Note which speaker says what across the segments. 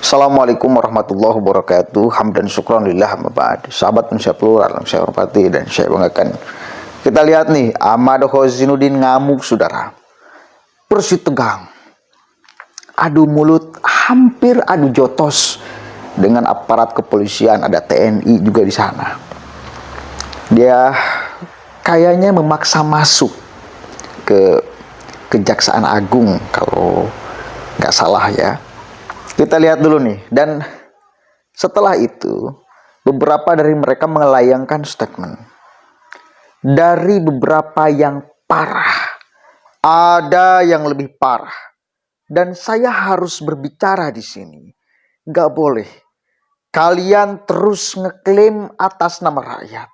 Speaker 1: Assalamualaikum warahmatullahi wabarakatuh. Hamdan syukran lillah amma ba'd. Sahabat Indonesia Plural yang saya hormati dan saya banggakan. Kita lihat nih, Ahmad Khozinuddin ngamuk saudara. Persi tegang. Adu mulut, hampir adu jotos dengan aparat kepolisian, ada TNI juga di sana. Dia kayaknya memaksa masuk ke Kejaksaan Agung kalau nggak salah ya. Kita lihat dulu nih, dan setelah itu beberapa dari mereka melayangkan statement. Dari beberapa yang parah, ada yang lebih parah, dan saya harus berbicara di sini. Gak boleh kalian terus ngeklaim atas nama rakyat,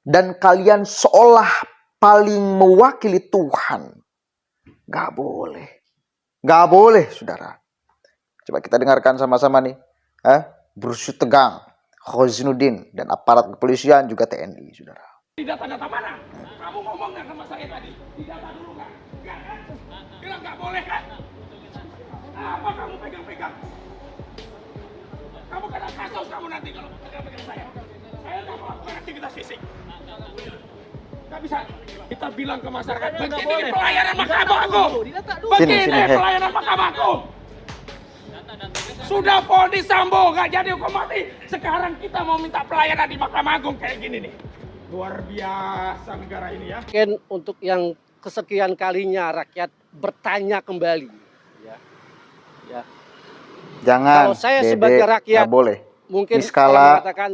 Speaker 1: dan kalian seolah paling mewakili Tuhan. Gak boleh, saudara. Coba kita dengarkan sama-sama nih. Berusuh tegang, Khozinuddin dan aparat kepolisian juga TNI, saudara.
Speaker 2: Di data-data mana? Kamu ngomong nggak sama saya tadi? Di data dulu nggak? Nggak kan? Bilang nggak boleh kan? Apa kamu pegang-pegang? Kamu kena kasus kamu nanti kalau pegang-pegang saya. Saya nggak mau nanti kita sisik. Nggak bisa. Kita bilang ke masyarakat, begini pelayanan Mahkamah Agung. Begini pelayanan Mahkamah Agung. Sudah Polri Sambo nggak jadi hukum mati. Sekarang kita mau minta pelayanan di Mahkamah Agung kayak gini nih. Luar biasa negara ini ya.
Speaker 3: Mungkin untuk yang kesekian kalinya rakyat bertanya kembali. Ya.
Speaker 1: Jangan.
Speaker 3: Kalau saya sebagai rakyat,
Speaker 1: boleh.
Speaker 3: mungkin
Speaker 1: Niskala,
Speaker 3: saya mengatakan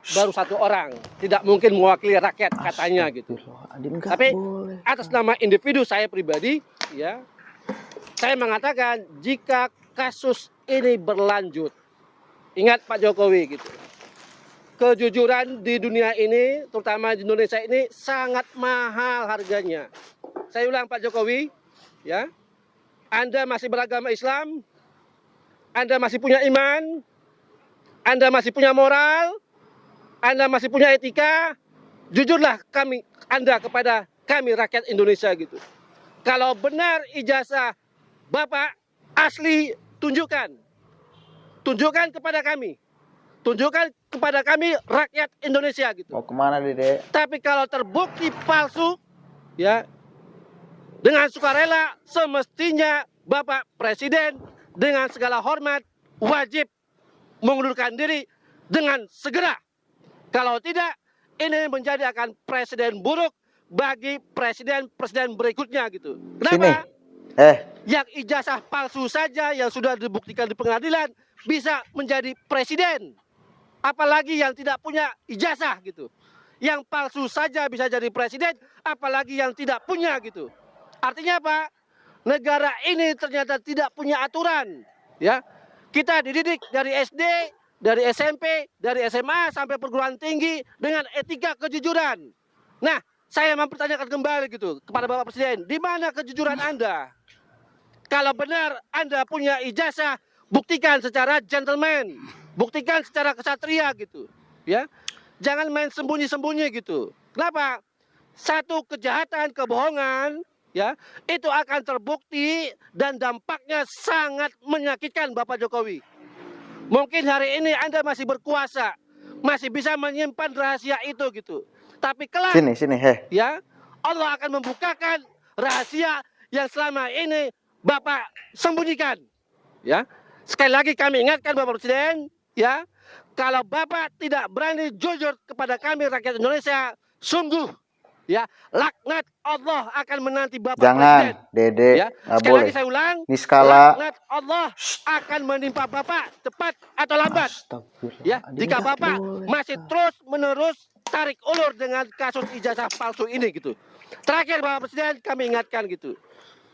Speaker 3: baru satu orang, tidak mungkin mewakili rakyat katanya gitu. Tapi atas nama individu saya pribadi, ya, saya mengatakan jika kasus ini berlanjut, ingat Pak Jokowi gitu. Kejujuran di dunia ini, terutama di Indonesia ini sangat mahal harganya. Saya ulang Pak Jokowi, ya, Anda masih beragama Islam, Anda masih punya iman, Anda masih punya moral, Anda masih punya etika, jujurlah Anda kepada kami rakyat Indonesia gitu. Kalau benar ijazah Bapak asli, tunjukkan kepada kami. Tunjukkan kepada kami rakyat Indonesia gitu.
Speaker 1: Mau kemana, Dede?
Speaker 3: Tapi kalau terbukti palsu, ya, dengan sukarela semestinya Bapak Presiden dengan segala hormat wajib mengundurkan diri dengan segera. Kalau tidak, ini menjadi akan presiden buruk bagi presiden berikutnya gitu. Kenapa? Yang ijazah palsu saja yang sudah dibuktikan di pengadilan bisa menjadi presiden. Apalagi yang tidak punya ijazah gitu. Yang palsu saja bisa jadi presiden, apalagi yang tidak punya gitu. Artinya apa? Negara ini ternyata tidak punya aturan, ya. Kita dididik dari SD, dari SMP, dari SMA sampai perguruan tinggi dengan etika kejujuran. Nah, saya mempertanyakan kembali gitu kepada Bapak Presiden, di mana kejujuran Anda? Kalau benar Anda punya ijazah, buktikan secara gentleman. Buktikan secara kesatria gitu, ya. Jangan main sembunyi-sembunyi gitu. Kenapa? Satu kejahatan, kebohongan, ya, itu akan terbukti dan dampaknya sangat menyakitkan Bapak Jokowi. Mungkin hari ini Anda masih berkuasa, masih bisa menyimpan rahasia itu gitu. Tapi kelak, ya, Allah akan membukakan rahasia yang selama ini Bapak sembunyikan, ya. Sekali lagi kami ingatkan Bapak Presiden, ya, kalau Bapak tidak berani jujur kepada kami rakyat Indonesia, sungguh, ya, laknat Allah akan menanti Bapak Presiden.
Speaker 1: Dede,
Speaker 3: ya. Sekali lagi saya ulang,
Speaker 1: Niskala,
Speaker 3: laknat Allah akan menimpa Bapak cepat atau lambat. Ya, jika Bapak masih terus menerus tarik ulur dengan kasus ijazah palsu ini gitu. Terakhir Bapak Presiden, kami ingatkan gitu.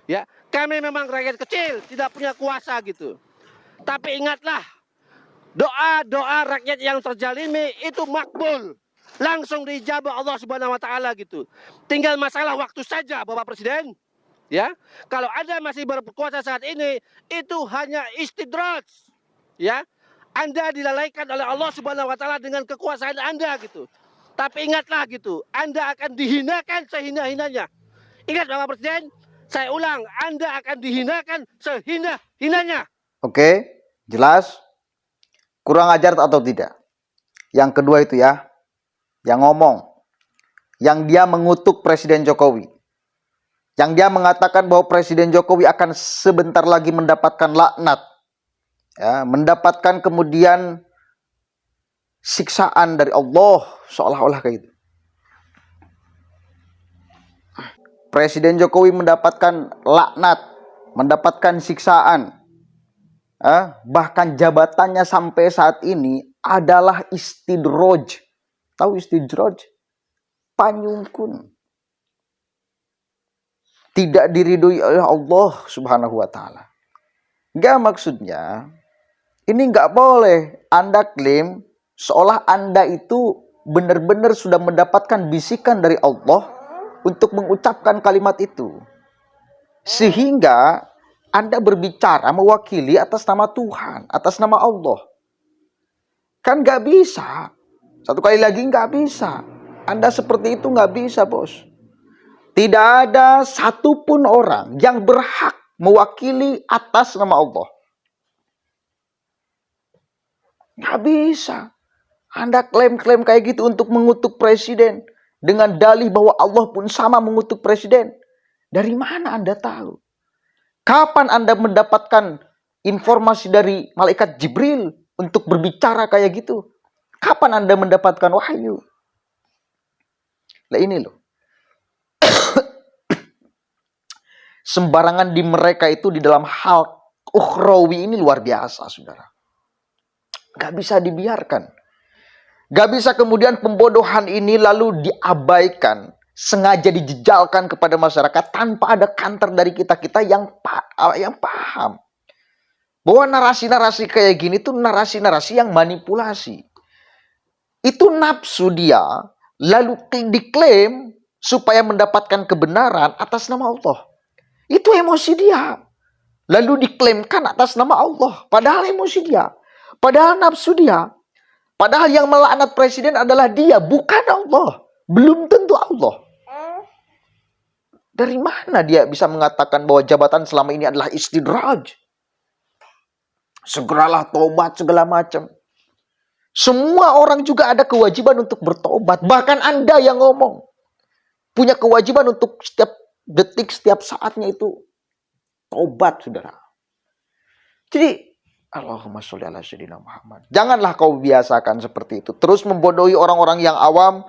Speaker 3: Ya, kami memang rakyat kecil, tidak punya kuasa gitu. Tapi ingatlah, doa-doa rakyat yang terjalimi itu makbul. Langsung dijabah Allah Subhanahu wa taala gitu. Tinggal masalah waktu saja Bapak Presiden. Ya. Kalau Anda masih berkuasa saat ini, itu hanya istidraj. Ya. Anda dilalaikan oleh Allah Subhanahu wa taala dengan kekuasaan Anda gitu. Tapi ingatlah gitu, Anda akan dihinakan sehina-hinanya. Ingat Bapak Presiden, saya ulang, Anda akan dihinakan sehina-hinanya.
Speaker 1: Oke, jelas. Kurang ajar atau tidak? Yang kedua itu ya, yang ngomong, yang dia mengutuk Presiden Jokowi, yang dia mengatakan bahwa Presiden Jokowi akan sebentar lagi mendapatkan laknat, ya, mendapatkan kemudian siksaan dari Allah, seolah-olah kayak gitu. Presiden Jokowi mendapatkan laknat, mendapatkan siksaan. Bahkan jabatannya sampai saat ini adalah istidroj. Tahu istidroj? Panyungkun. Tidak diridhoi oleh Allah Subhanahu wa ta'ala. Enggak, maksudnya ini enggak boleh Anda klaim seolah Anda itu benar-benar sudah mendapatkan bisikan dari Allah untuk mengucapkan kalimat itu. Sehingga Anda berbicara mewakili atas nama Tuhan, atas nama Allah. Kan nggak bisa. Satu kali lagi nggak bisa. Anda seperti itu nggak bisa, bos. Tidak ada satupun orang yang berhak mewakili atas nama Allah. Nggak bisa. Anda klaim-klaim kayak gitu untuk mengutuk presiden. Dengan dalih bahwa Allah pun sama mengutuk presiden. Dari mana Anda tahu? Kapan Anda mendapatkan informasi dari malaikat Jibril untuk berbicara kayak gitu? Kapan Anda mendapatkan wahyu? Nah ini loh. Sembarangan di mereka itu di dalam hal ukhrawi ini luar biasa, saudara. Gak bisa dibiarkan. Gak bisa kemudian pembodohan ini lalu diabaikan. Sengaja dijejalkan kepada masyarakat tanpa ada kantor dari kita-kita yang paham. Bahwa narasi-narasi kayak gini tuh narasi-narasi yang manipulasi. Itu nafsu dia, lalu diklaim supaya mendapatkan kebenaran atas nama Allah. Itu emosi dia. Lalu diklaimkan atas nama Allah. Padahal emosi dia. Padahal nafsu dia. Padahal yang melaknat presiden adalah dia, bukan Allah. Belum tentu Allah. Dari mana dia bisa mengatakan bahwa jabatan selama ini adalah istidraj? Segeralah tobat segala macam. Semua orang juga ada kewajiban untuk bertobat. Bahkan Anda yang ngomong. Punya kewajiban untuk setiap detik, setiap saatnya itu tobat, saudara. Jadi, Allahumma sholli ala sayyidina Muhammad. Janganlah kau biasakan seperti itu. Terus membodohi orang-orang yang awam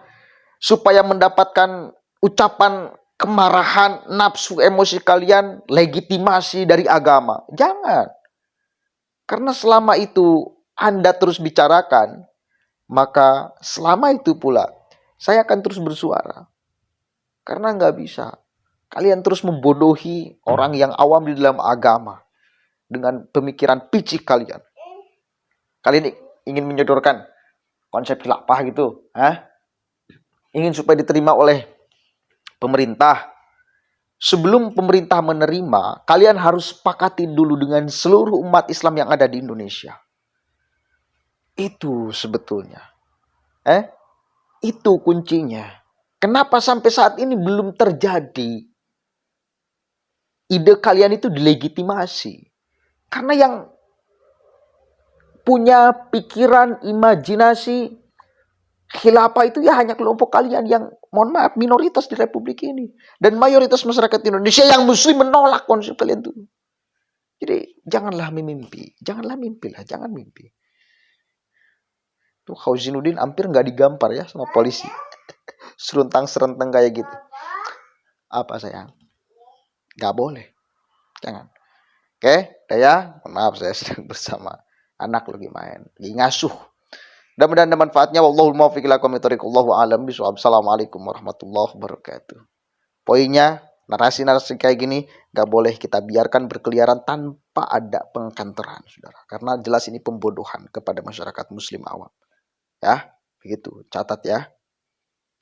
Speaker 1: supaya mendapatkan ucapan kemarahan, nafsu, emosi kalian, legitimasi dari agama. Jangan. Karena selama itu Anda terus bicarakan, maka selama itu pula saya akan terus bersuara. Karena nggak bisa. Kalian terus membodohi orang yang awam di dalam agama. Dengan pemikiran picik kalian. Kalian ingin menyodorkan konsep khilafah gitu. Ingin supaya diterima oleh pemerintah. Sebelum pemerintah menerima, kalian harus sepakati dulu dengan seluruh umat Islam yang ada di Indonesia. Itu sebetulnya. Itu kuncinya. Kenapa sampai saat ini belum terjadi? Ide kalian itu dilegitimasi. Karena yang punya pikiran, imajinasi khilafah itu ya hanya kelompok kalian yang, mohon maaf, minoritas di Republik ini. Dan mayoritas masyarakat Indonesia yang muslim menolak konsep kalian itu. Jadi janganlah mimpi. Janganlah mimpi lah, jangan mimpi. Tuh Khauzinuddin hampir nggak digampar ya sama polisi. Seruntang-serentang kayak gitu. Apa sayang? Nggak boleh. Jangan. Oke, ya, maaf saya sedang bersama anak lagi main, lagi ngasuh. Mudah-mudahan ada manfaatnya. Wallahul muwaffiq ila aqwamit thoriq. Wallahu a'lam bishawab. Assalamualaikum warahmatullahi wabarakatuh. Poinnya, narasi-narasi kayak gini gak boleh kita biarkan berkeliaran tanpa ada pengkanteran, saudara. Karena jelas ini pembodohan kepada masyarakat muslim awam. Ya, begitu. Catat ya.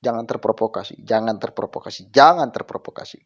Speaker 1: Jangan terprovokasi, jangan terprovokasi, jangan terprovokasi.